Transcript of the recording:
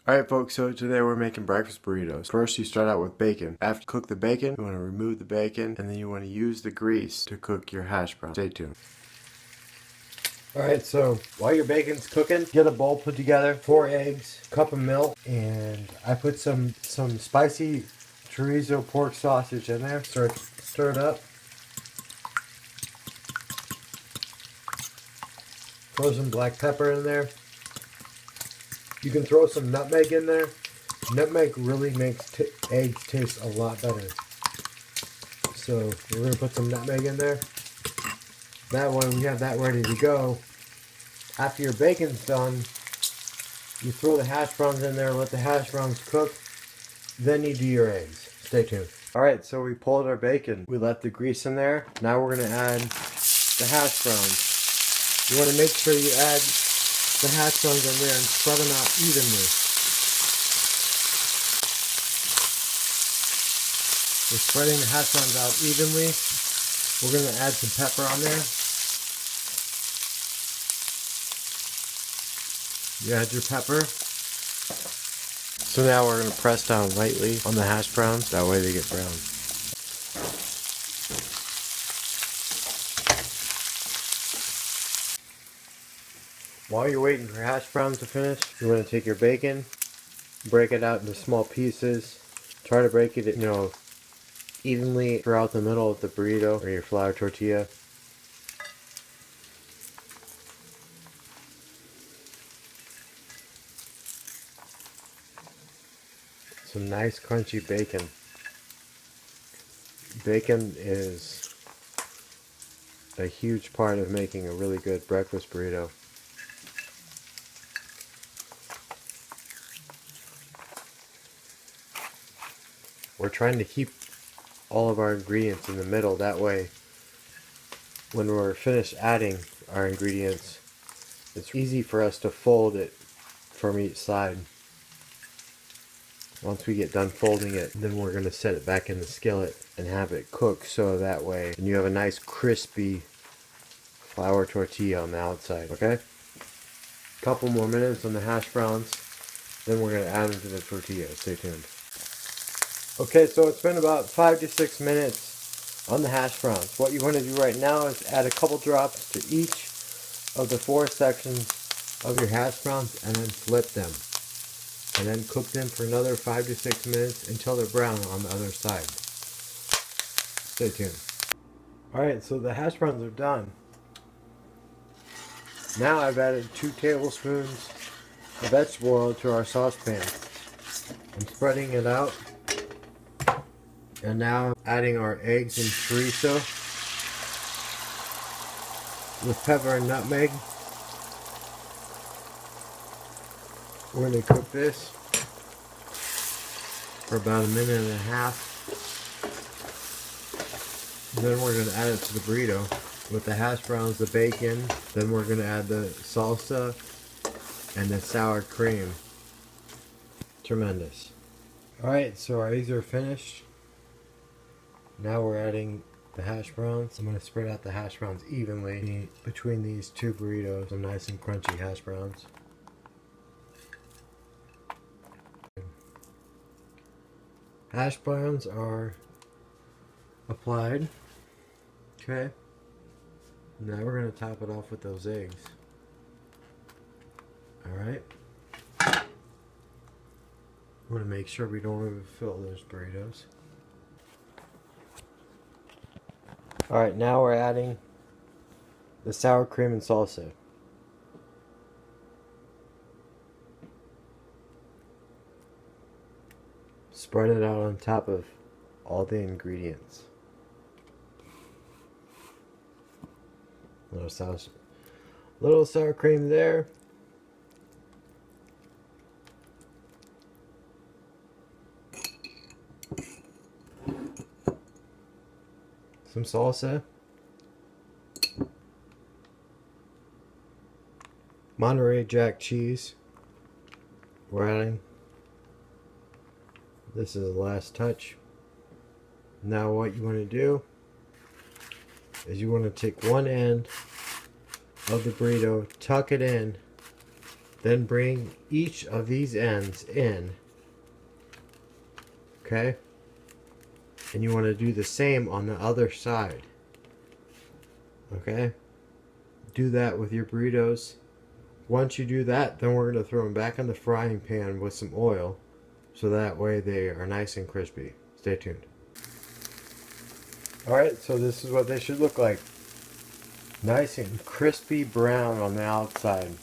Alright folks, so today we're making breakfast burritos. First you start out with bacon. After you cook the bacon, you want to remove the bacon and then you want to use the grease to cook your hash browns. Stay tuned. Alright, so while your bacon's cooking, get a bowl put together, 4 eggs, cup of milk, and I put some spicy chorizo pork sausage in there. Stir it up. Throw some black pepper in there. You can throw some nutmeg in there. Nutmeg really makes eggs taste a lot better. So we're going to put some nutmeg in there. That way we have that ready to go. After your bacon's done, you throw the hash browns in there, let the hash browns cook. Then you do your eggs. Stay tuned. Alright, so we pulled our bacon. We left the grease in there. Now we're going to add the hash browns. You want to make sure you add the hash browns in there and spread them out evenly. We're spreading the hash browns out evenly. We're going to add some pepper on there. You add your pepper. So now we're going to press down lightly on the hash browns. That way they get brown. While you're waiting for hash browns to finish, you want to take your bacon, break it out into small pieces. Try to break it, evenly throughout the middle of the burrito or your flour tortilla. Some nice crunchy bacon. Bacon is a huge part of making a really good breakfast burrito. We're trying to keep all of our ingredients in the middle. That way, when we're finished adding our ingredients, it's easy for us to fold it from each side. Once we get done folding it, then we're going to set it back in the skillet and have it cook, so that way and you have a nice crispy flour tortilla on the outside. Okay? Couple more minutes on the hash browns, then we're going to add them to the tortilla. Stay tuned. Okay, so it's been about 5 to 6 minutes on the hash browns. What you want to do right now is add a couple drops to each of the 4 sections of your hash browns and then flip them. And then cook them for another 5 to 6 minutes until they're brown on the other side. Stay tuned. Alright, so the hash browns are done. Now I've added 2 tablespoons of vegetable oil to our saucepan. I'm spreading it out. And now adding our eggs and chorizo with pepper and nutmeg. We're going to cook this for about a minute and a half. And then we're going to add it to the burrito with the hash browns, the bacon. Then we're going to add the salsa and the sour cream. Tremendous. Alright, so our eggs are finished. Now we're adding the hash browns. I'm going to spread out the hash browns evenly between these 2 burritos. Some nice and crunchy hash browns. Hash browns are applied. Okay. Now we're going to top it off with those eggs. Alright. We want to make sure we don't overfill those burritos. Alright, now we're adding the sour cream and salsa. Spread it out on top of all the ingredients. Little sour cream there. Some salsa. Monterey Jack cheese. We're adding. This is the last touch. Now what you want to do is you want to take one end of the burrito, tuck it in, Then bring each of these ends in. Okay? And you want to do the same on the other side. Okay? Do that with your burritos. Once you do that, then we're going to throw them back in the frying pan with some oil, so that way they are nice and crispy. Stay tuned. Alright, so this is what they should look like. Nice and crispy brown on the outside.